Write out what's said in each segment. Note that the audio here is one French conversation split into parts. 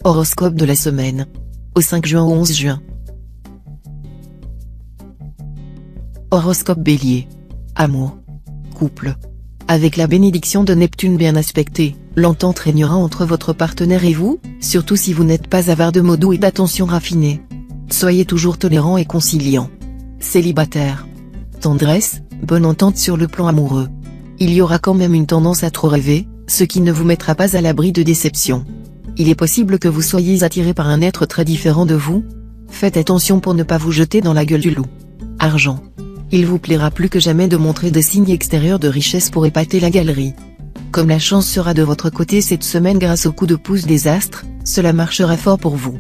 Horoscope de la semaine. Au 5 juin au 11 juin. Horoscope Bélier. Amour. Couple. Avec la bénédiction de Neptune bien aspectée, l'entente régnera entre votre partenaire et vous, surtout si vous n'êtes pas avare de mots doux et d'attention raffinée. Soyez toujours tolérant et conciliant. Célibataire. Tendresse, bonne entente sur le plan amoureux. Il y aura quand même une tendance à trop rêver, ce qui ne vous mettra pas à l'abri de déceptions. Il est possible que vous soyez attiré par un être très différent de vous. Faites attention pour ne pas vous jeter dans la gueule du loup. Argent. Il vous plaira plus que jamais de montrer des signes extérieurs de richesse pour épater la galerie. Comme la chance sera de votre côté cette semaine grâce au coup de pouce des astres, cela marchera fort pour vous.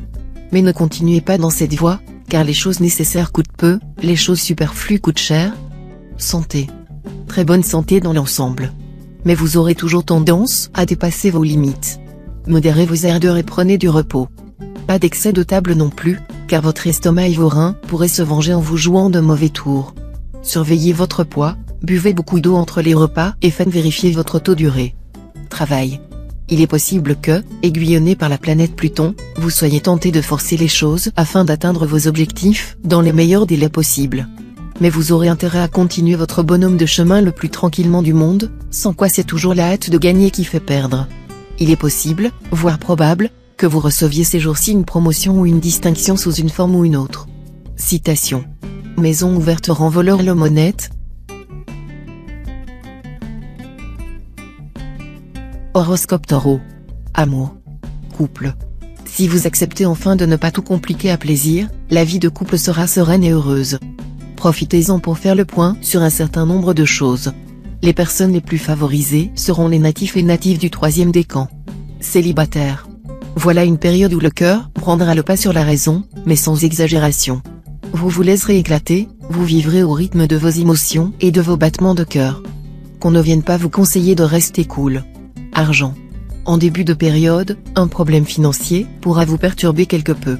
Mais ne continuez pas dans cette voie, car les choses nécessaires coûtent peu, les choses superflues coûtent cher. Santé. Très bonne santé dans l'ensemble. Mais vous aurez toujours tendance à dépasser vos limites. Modérez vos ardeurs et prenez du repos. Pas d'excès de table non plus, car votre estomac et vos reins pourraient se venger en vous jouant de mauvais tours. Surveillez votre poids, buvez beaucoup d'eau entre les repas et faites vérifier votre taux d'urée. Travail. Il est possible que, aiguillonné par la planète Pluton, vous soyez tenté de forcer les choses afin d'atteindre vos objectifs dans les meilleurs délais possibles. Mais vous aurez intérêt à continuer votre bonhomme de chemin le plus tranquillement du monde, sans quoi c'est toujours la hâte de gagner qui fait perdre. Il est possible, voire probable, que vous receviez ces jours-ci une promotion ou une distinction sous une forme ou une autre. Citation. Maison ouverte rend voleur l'homme honnête. Horoscope Taureau. Amour. Couple. Si vous acceptez enfin de ne pas tout compliquer à plaisir, la vie de couple sera sereine et heureuse. Profitez-en pour faire le point sur un certain nombre de choses. Les personnes les plus favorisées seront les natifs et natives du 3e décan. Célibataire. Voilà une période où le cœur prendra le pas sur la raison, mais sans exagération. Vous vous laisserez éclater, vous vivrez au rythme de vos émotions et de vos battements de cœur. Qu'on ne vienne pas vous conseiller de rester cool. Argent. En début de période, un problème financier pourra vous perturber quelque peu.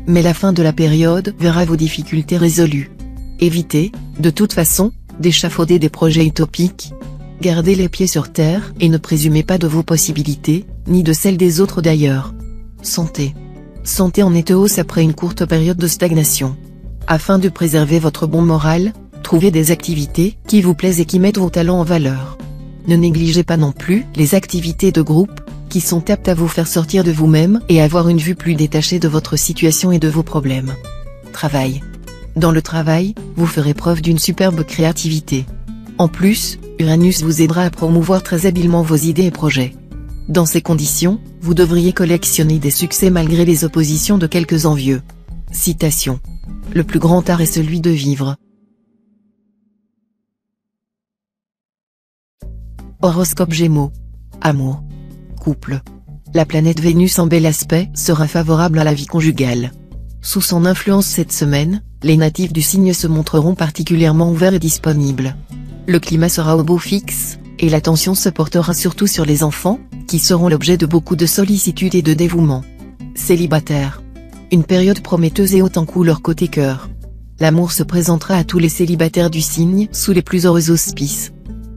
Mais la fin de la période verra vos difficultés résolues. Évitez, de toute façon, d'échafauder des projets utopiques. Gardez les pieds sur terre et ne présumez pas de vos possibilités, ni de celles des autres d'ailleurs. Santé. Santé en est hausse après une courte période de stagnation. Afin de préserver votre bon moral, trouvez des activités qui vous plaisent et qui mettent vos talents en valeur. Ne négligez pas non plus les activités de groupe, qui sont aptes à vous faire sortir de vous-même et avoir une vue plus détachée de votre situation et de vos problèmes. Travail. Dans le travail, vous ferez preuve d'une superbe créativité. En plus, Uranus vous aidera à promouvoir très habilement vos idées et projets. Dans ces conditions, vous devriez collectionner des succès malgré les oppositions de quelques envieux. Citation. Le plus grand art est celui de vivre. Horoscope Gémeaux. Amour. Couple. La planète Vénus en bel aspect sera favorable à la vie conjugale. Sous son influence cette semaine, les natifs du signe se montreront particulièrement ouverts et disponibles. Le climat sera au beau fixe, et l'attention se portera surtout sur les enfants, qui seront l'objet de beaucoup de sollicitude et de dévouement. Célibataire. Une période prometteuse et haute en couleur côté cœur. L'amour se présentera à tous les célibataires du signe sous les plus heureux auspices.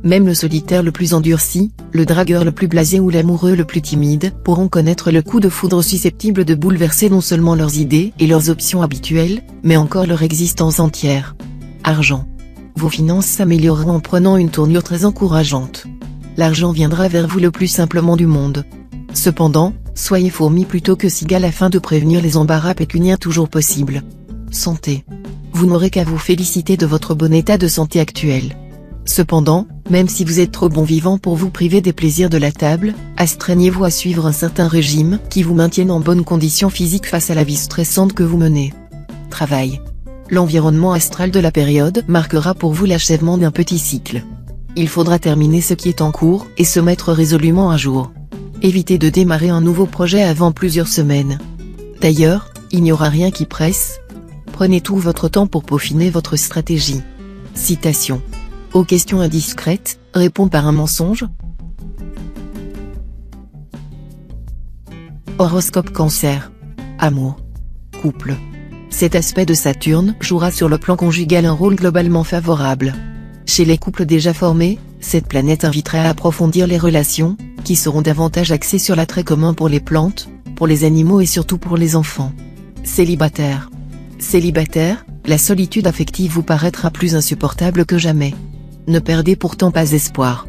Même le solitaire le plus endurci, le dragueur le plus blasé ou l'amoureux le plus timide pourront connaître le coup de foudre susceptible de bouleverser non seulement leurs idées et leurs options habituelles, mais encore leur existence entière. Argent. Vos finances s'amélioreront en prenant une tournure très encourageante. L'argent viendra vers vous le plus simplement du monde. Cependant, soyez fourmi plutôt que cigale afin de prévenir les embarras pécuniaires toujours possibles. Santé. Vous n'aurez qu'à vous féliciter de votre bon état de santé actuel. Cependant, même si vous êtes trop bon vivant pour vous priver des plaisirs de la table, astreignez-vous à suivre un certain régime qui vous maintienne en bonne condition physique face à la vie stressante que vous menez. Travail. L'environnement astral de la période marquera pour vous l'achèvement d'un petit cycle. Il faudra terminer ce qui est en cours et se mettre résolument à jour. Évitez de démarrer un nouveau projet avant plusieurs semaines. D'ailleurs, il n'y aura rien qui presse. Prenez tout votre temps pour peaufiner votre stratégie. Citation. Aux questions indiscrètes, réponds par un mensonge. Horoscope Cancer. Amour. Couple. Cet aspect de Saturne jouera sur le plan conjugal un rôle globalement favorable. Chez les couples déjà formés, cette planète invitera à approfondir les relations, qui seront davantage axées sur l'attrait commun pour les plantes, pour les animaux et surtout pour les enfants. Célibataire. Célibataire, la solitude affective vous paraîtra plus insupportable que jamais. Ne perdez pourtant pas espoir.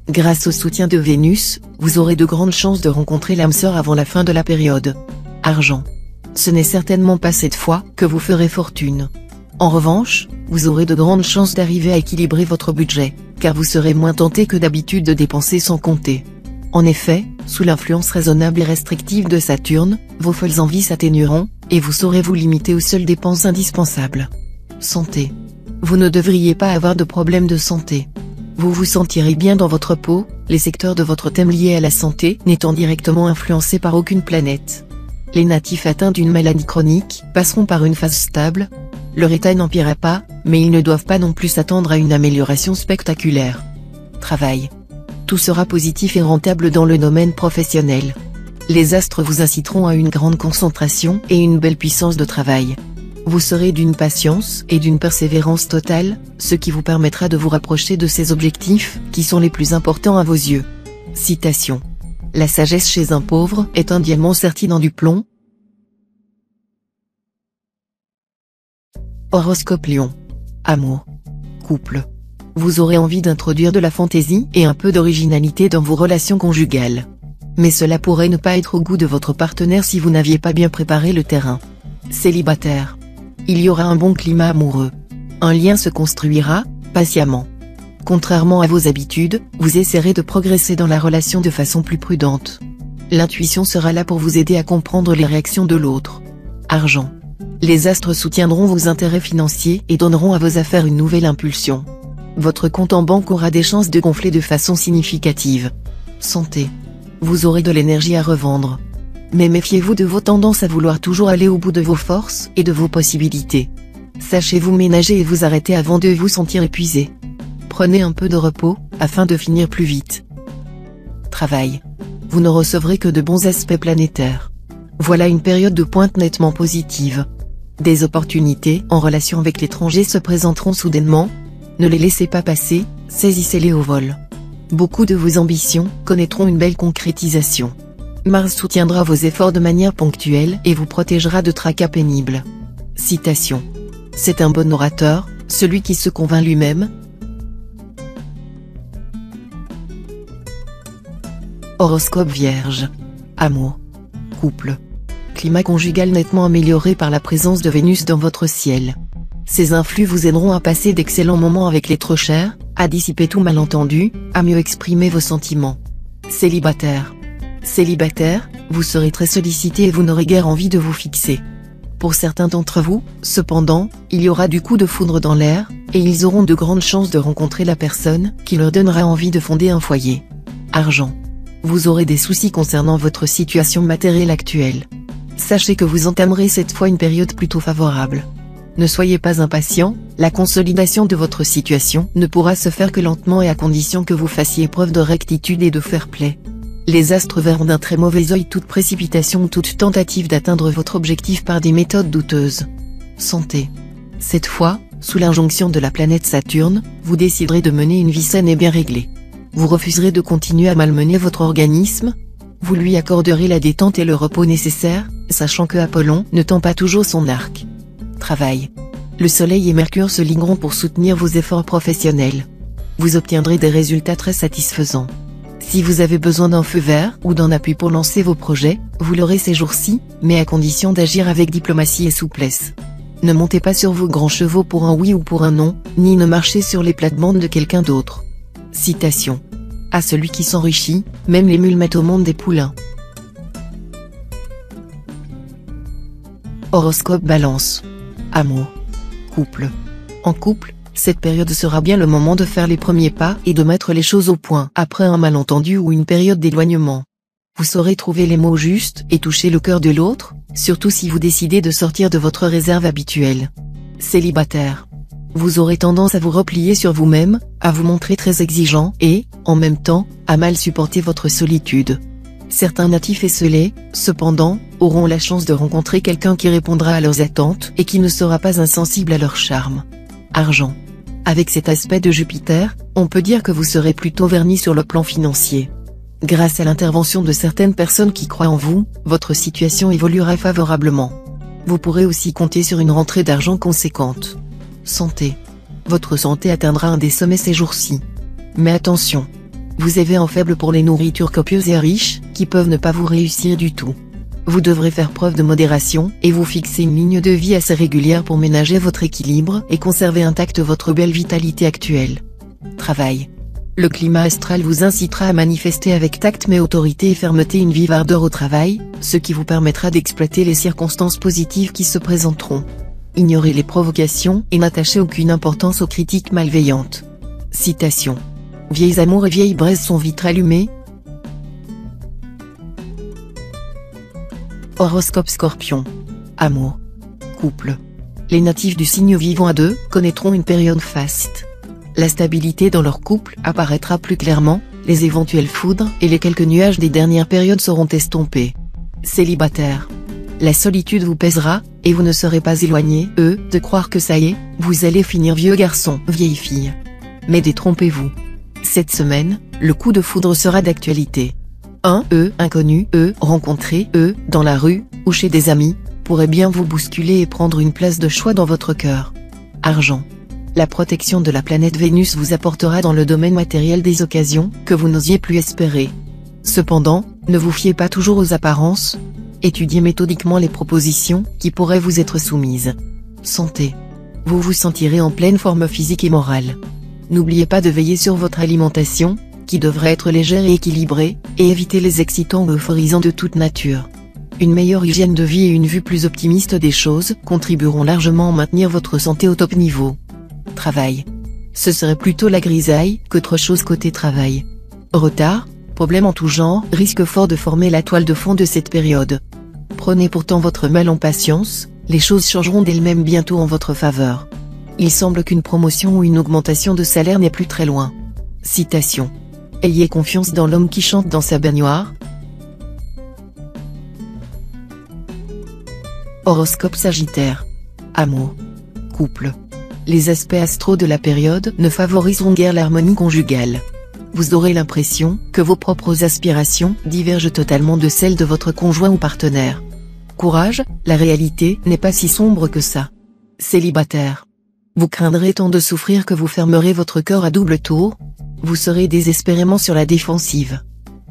Grâce au soutien de Vénus, vous aurez de grandes chances de rencontrer l'âme sœur avant la fin de la période. Argent. Ce n'est certainement pas cette fois que vous ferez fortune. En revanche, vous aurez de grandes chances d'arriver à équilibrer votre budget, car vous serez moins tenté que d'habitude de dépenser sans compter. En effet, sous l'influence raisonnable et restrictive de Saturne, vos folles envies s'atténueront, et vous saurez vous limiter aux seules dépenses indispensables. Santé. Vous ne devriez pas avoir de problème de santé. Vous vous sentirez bien dans votre peau, les secteurs de votre thème liés à la santé n'étant directement influencés par aucune planète. Les natifs atteints d'une maladie chronique passeront par une phase stable. Leur état n'empirera pas, mais ils ne doivent pas non plus s'attendre à une amélioration spectaculaire. Travail. Tout sera positif et rentable dans le domaine professionnel. Les astres vous inciteront à une grande concentration et une belle puissance de travail. Vous serez d'une patience et d'une persévérance totale, ce qui vous permettra de vous rapprocher de ces objectifs qui sont les plus importants à vos yeux. Citation. La sagesse chez un pauvre est un diamant serti dans du plomb. Horoscope Lion. Amour. Couple. Vous aurez envie d'introduire de la fantaisie et un peu d'originalité dans vos relations conjugales. Mais cela pourrait ne pas être au goût de votre partenaire si vous n'aviez pas bien préparé le terrain. Célibataire. Il y aura un bon climat amoureux. Un lien se construira, patiemment. Contrairement à vos habitudes, vous essaierez de progresser dans la relation de façon plus prudente. L'intuition sera là pour vous aider à comprendre les réactions de l'autre. Argent. Les astres soutiendront vos intérêts financiers et donneront à vos affaires une nouvelle impulsion. Votre compte en banque aura des chances de gonfler de façon significative. Santé. Vous aurez de l'énergie à revendre. Mais méfiez-vous de vos tendances à vouloir toujours aller au bout de vos forces et de vos possibilités. Sachez vous ménager et vous arrêter avant de vous sentir épuisé. Prenez un peu de repos, afin de finir plus vite. Travail. Vous ne recevrez que de bons aspects planétaires. Voilà une période de pointe nettement positive. Des opportunités en relation avec l'étranger se présenteront soudainement. Ne les laissez pas passer, saisissez-les au vol. Beaucoup de vos ambitions connaîtront une belle concrétisation. Mars soutiendra vos efforts de manière ponctuelle et vous protégera de tracas pénibles. Citation. C'est un bon orateur, celui qui se convainc lui-même. Horoscope Vierge. Amour. Couple. Climat conjugal nettement amélioré par la présence de Vénus dans votre ciel. Ces influx vous aideront à passer d'excellents moments avec l'être cher, à dissiper tout malentendu, à mieux exprimer vos sentiments. Célibataire. Célibataire, vous serez très sollicité et vous n'aurez guère envie de vous fixer. Pour certains d'entre vous, cependant, il y aura du coup de foudre dans l'air, et ils auront de grandes chances de rencontrer la personne qui leur donnera envie de fonder un foyer. Argent. Vous aurez des soucis concernant votre situation matérielle actuelle. Sachez que vous entamerez cette fois une période plutôt favorable. Ne soyez pas impatient, la consolidation de votre situation ne pourra se faire que lentement et à condition que vous fassiez preuve de rectitude et de fair-play. Les astres verront d'un très mauvais œil toute précipitation ou toute tentative d'atteindre votre objectif par des méthodes douteuses. Santé. Cette fois, sous l'injonction de la planète Saturne, vous déciderez de mener une vie saine et bien réglée. Vous refuserez de continuer à malmener votre organisme. Vous lui accorderez la détente et le repos nécessaires, sachant que Apollon ne tend pas toujours son arc. Travail. Le Soleil et Mercure se ligueront pour soutenir vos efforts professionnels. Vous obtiendrez des résultats très satisfaisants. Si vous avez besoin d'un feu vert ou d'un appui pour lancer vos projets, vous l'aurez ces jours-ci, mais à condition d'agir avec diplomatie et souplesse. Ne montez pas sur vos grands chevaux pour un oui ou pour un non, ni ne marchez sur les plates-bandes de quelqu'un d'autre. Citation. À celui qui s'enrichit, même les mules mettent au monde des poulains. Horoscope Balance. Amour. Couple. En couple, cette période sera bien le moment de faire les premiers pas et de mettre les choses au point après un malentendu ou une période d'éloignement. Vous saurez trouver les mots justes et toucher le cœur de l'autre, surtout si vous décidez de sortir de votre réserve habituelle. Célibataire. Vous aurez tendance à vous replier sur vous-même, à vous montrer très exigeant et, en même temps, à mal supporter votre solitude. Certains natifs esselés, cependant, auront la chance de rencontrer quelqu'un qui répondra à leurs attentes et qui ne sera pas insensible à leur charme. Argent. Avec cet aspect de Jupiter, on peut dire que vous serez plutôt verni sur le plan financier. Grâce à l'intervention de certaines personnes qui croient en vous, votre situation évoluera favorablement. Vous pourrez aussi compter sur une rentrée d'argent conséquente. Santé. Votre santé atteindra un des sommets ces jours-ci. Mais attention, vous avez un faible pour les nourritures copieuses et riches, qui peuvent ne pas vous réussir du tout. Vous devrez faire preuve de modération et vous fixer une ligne de vie assez régulière pour ménager votre équilibre et conserver intacte votre belle vitalité actuelle. Travail. Le climat astral vous incitera à manifester avec tact mais autorité et fermeté une vive ardeur au travail, ce qui vous permettra d'exploiter les circonstances positives qui se présenteront. Ignorez les provocations et n'attachez aucune importance aux critiques malveillantes. Citation. Vieilles amours et vieilles braises sont vite allumées. Horoscope Scorpion. Amour. Couple. Les natifs du signe vivant à deux connaîtront une période faste. La stabilité dans leur couple apparaîtra plus clairement, les éventuelles foudres et les quelques nuages des dernières périodes seront estompés. Célibataire. La solitude vous pèsera, et vous ne serez pas éloigné, de croire que ça y est, vous allez finir vieux garçon, vieille fille. Mais détrompez-vous. Cette semaine, le coup de foudre sera d'actualité. Un inconnu, rencontré, dans la rue, ou chez des amis, pourrait bien vous bousculer et prendre une place de choix dans votre cœur. Argent. La protection de la planète Vénus vous apportera dans le domaine matériel des occasions que vous n'osiez plus espérer. Cependant, ne vous fiez pas toujours aux apparences. Étudiez méthodiquement les propositions qui pourraient vous être soumises. Santé. Vous vous sentirez en pleine forme physique et morale. N'oubliez pas de veiller sur votre alimentation, qui devrait être légère et équilibrée, et éviter les excitants ou euphorisants de toute nature. Une meilleure hygiène de vie et une vue plus optimiste des choses contribueront largement à maintenir votre santé au top niveau. Travail. Ce serait plutôt la grisaille qu'autre chose côté travail. Retard, problèmes en tout genre risquent fort de former la toile de fond de cette période. Prenez pourtant votre mal en patience, les choses changeront d'elles-mêmes bientôt en votre faveur. Il semble qu'une promotion ou une augmentation de salaire n'est plus très loin. Citation. Ayez confiance dans l'homme qui chante dans sa baignoire. Horoscope Sagittaire. Amour. Couple. Les aspects astraux de la période ne favoriseront guère l'harmonie conjugale. Vous aurez l'impression que vos propres aspirations divergent totalement de celles de votre conjoint ou partenaire. Courage, la réalité n'est pas si sombre que ça. Célibataire. Vous craindrez tant de souffrir que vous fermerez votre cœur à double tour. Vous serez désespérément sur la défensive.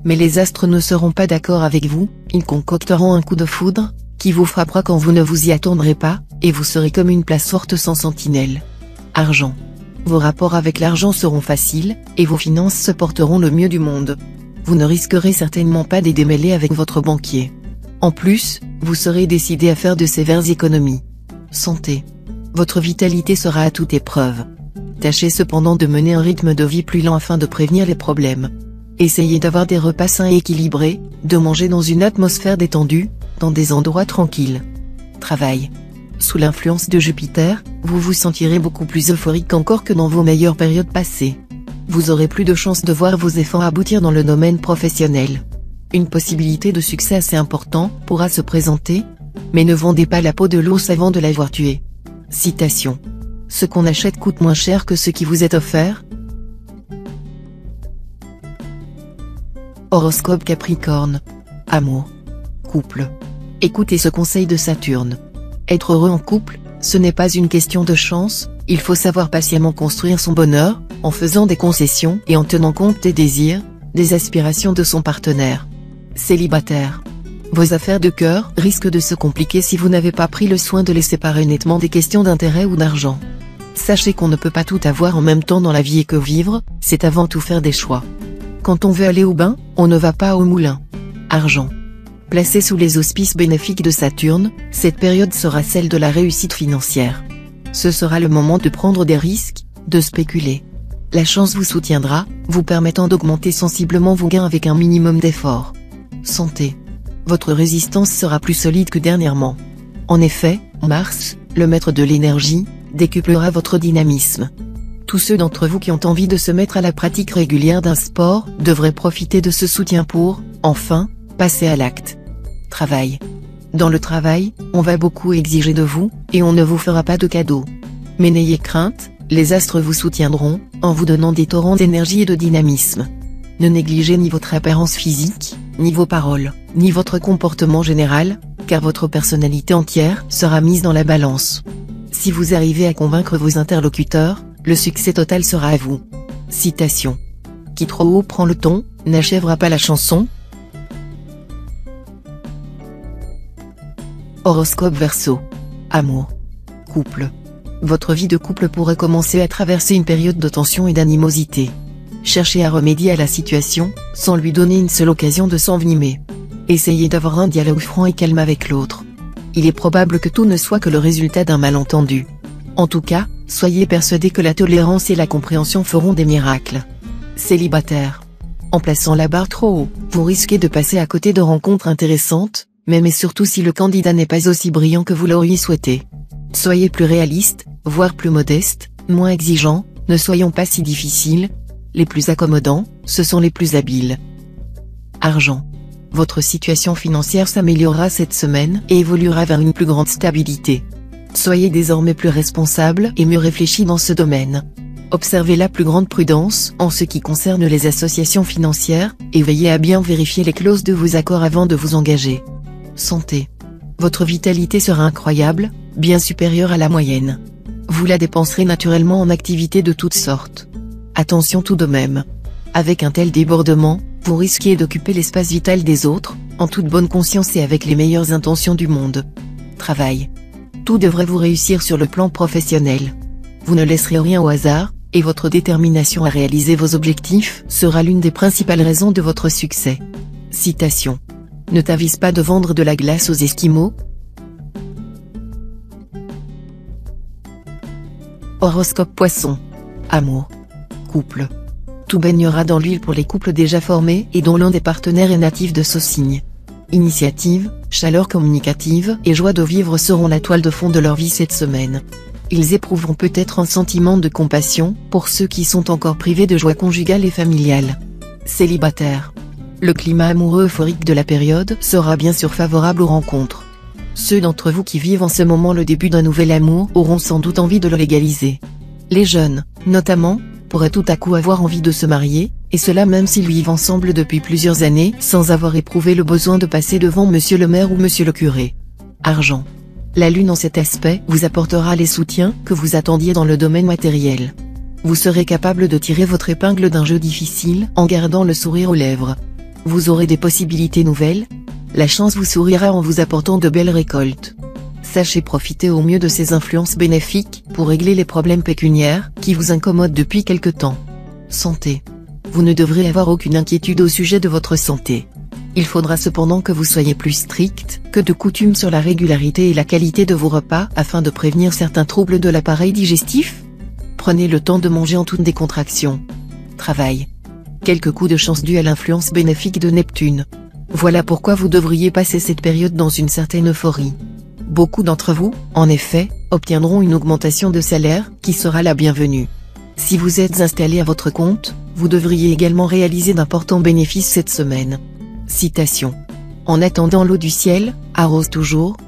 Mais les astres ne seront pas d'accord avec vous, ils concocteront un coup de foudre, qui vous frappera quand vous ne vous y attendrez pas, et vous serez comme une place forte sans sentinelle. Argent. Vos rapports avec l'argent seront faciles, et vos finances se porteront le mieux du monde. Vous ne risquerez certainement pas des démêlés avec votre banquier. En plus, vous serez décidé à faire de sévères économies. Santé. Votre vitalité sera à toute épreuve. Tâchez cependant de mener un rythme de vie plus lent afin de prévenir les problèmes. Essayez d'avoir des repas sains et équilibrés, de manger dans une atmosphère détendue, dans des endroits tranquilles. Travail. Sous l'influence de Jupiter, vous vous sentirez beaucoup plus euphorique encore que dans vos meilleures périodes passées. Vous aurez plus de chances de voir vos efforts aboutir dans le domaine professionnel. Une possibilité de succès assez important pourra se présenter, mais ne vendez pas la peau de l'ours avant de l'avoir tué. Citation. Ce qu'on achète coûte moins cher que ce qui vous est offert. Horoscope Capricorne. Amour. Couple. Écoutez ce conseil de Saturne. Être heureux en couple, ce n'est pas une question de chance, il faut savoir patiemment construire son bonheur, en faisant des concessions et en tenant compte des désirs, des aspirations de son partenaire. Célibataire. Vos affaires de cœur risquent de se compliquer si vous n'avez pas pris le soin de les séparer nettement des questions d'intérêt ou d'argent. Sachez qu'on ne peut pas tout avoir en même temps dans la vie et que vivre, c'est avant tout faire des choix. Quand on veut aller au bain, on ne va pas au moulin. Argent. Placé sous les auspices bénéfiques de Saturne, cette période sera celle de la réussite financière. Ce sera le moment de prendre des risques, de spéculer. La chance vous soutiendra, vous permettant d'augmenter sensiblement vos gains avec un minimum d'effort. Santé. Votre résistance sera plus solide que dernièrement. En effet, Mars, le maître de l'énergie, décuplera votre dynamisme. Tous ceux d'entre vous qui ont envie de se mettre à la pratique régulière d'un sport devraient profiter de ce soutien pour, enfin, passer à l'acte. Travail. Dans le travail, on va beaucoup exiger de vous, et on ne vous fera pas de cadeaux. Mais n'ayez crainte, les astres vous soutiendront, en vous donnant des torrents d'énergie et de dynamisme. Ne négligez ni votre apparence physique, ni vos paroles, ni votre comportement général, car votre personnalité entière sera mise dans la balance. Si vous arrivez à convaincre vos interlocuteurs, le succès total sera à vous. Citation. Qui trop haut prend le ton, n'achèvera pas la chanson. Horoscope Verseau. Amour. Couple. Votre vie de couple pourrait commencer à traverser une période de tension et d'animosité. Cherchez à remédier à la situation, sans lui donner une seule occasion de s'envenimer. Essayez d'avoir un dialogue franc et calme avec l'autre. Il est probable que tout ne soit que le résultat d'un malentendu. En tout cas, soyez persuadés que la tolérance et la compréhension feront des miracles. Célibataire. En plaçant la barre trop haut, vous risquez de passer à côté de rencontres intéressantes, même et surtout si le candidat n'est pas aussi brillant que vous l'auriez souhaité. Soyez plus réaliste, voire plus modeste, moins exigeant, ne soyons pas si difficiles. Les plus accommodants, ce sont les plus habiles. Argent. Votre situation financière s'améliorera cette semaine et évoluera vers une plus grande stabilité. Soyez désormais plus responsable et mieux réfléchi dans ce domaine. Observez la plus grande prudence en ce qui concerne les associations financières, et veillez à bien vérifier les clauses de vos accords avant de vous engager. Santé. Votre vitalité sera incroyable, bien supérieure à la moyenne. Vous la dépenserez naturellement en activités de toutes sortes. Attention tout de même. Avec un tel débordement, vous risquez d'occuper l'espace vital des autres, en toute bonne conscience et avec les meilleures intentions du monde. Travail. Tout devrait vous réussir sur le plan professionnel. Vous ne laisserez rien au hasard, et votre détermination à réaliser vos objectifs sera l'une des principales raisons de votre succès. Citation. Ne t'avise pas de vendre de la glace aux Esquimaux. Horoscope Poisson. Amour. Couple. Tout baignera dans l'huile pour les couples déjà formés et dont l'un des partenaires est natif de ce signe. Initiative, chaleur communicative et joie de vivre seront la toile de fond de leur vie cette semaine. Ils éprouveront peut-être un sentiment de compassion pour ceux qui sont encore privés de joie conjugale et familiale. Célibataire. Le climat amoureux euphorique de la période sera bien sûr favorable aux rencontres. Ceux d'entre vous qui vivent en ce moment le début d'un nouvel amour auront sans doute envie de le légaliser. Les jeunes, notamment, pourraient tout à coup avoir envie de se marier, et cela même s'ils vivent ensemble depuis plusieurs années sans avoir éprouvé le besoin de passer devant monsieur le maire ou monsieur le curé. Argent. La lune en cet aspect vous apportera les soutiens que vous attendiez dans le domaine matériel. Vous serez capable de tirer votre épingle d'un jeu difficile en gardant le sourire aux lèvres. Vous aurez des possibilités nouvelles. La chance vous sourira en vous apportant de belles récoltes. Sachez profiter au mieux de ces influences bénéfiques pour régler les problèmes pécuniaires qui vous incommodent depuis quelque temps. Santé. Vous ne devrez avoir aucune inquiétude au sujet de votre santé. Il faudra cependant que vous soyez plus strict que de coutume sur la régularité et la qualité de vos repas afin de prévenir certains troubles de l'appareil digestif. Prenez le temps de manger en toute décontraction. Travail. Quelques coups de chance dus à l'influence bénéfique de Neptune. Voilà pourquoi vous devriez passer cette période dans une certaine euphorie. Beaucoup d'entre vous, en effet, obtiendront une augmentation de salaire qui sera la bienvenue. Si vous êtes installé à votre compte, vous devriez également réaliser d'importants bénéfices cette semaine. Citation. En attendant l'eau du ciel, arrose toujours,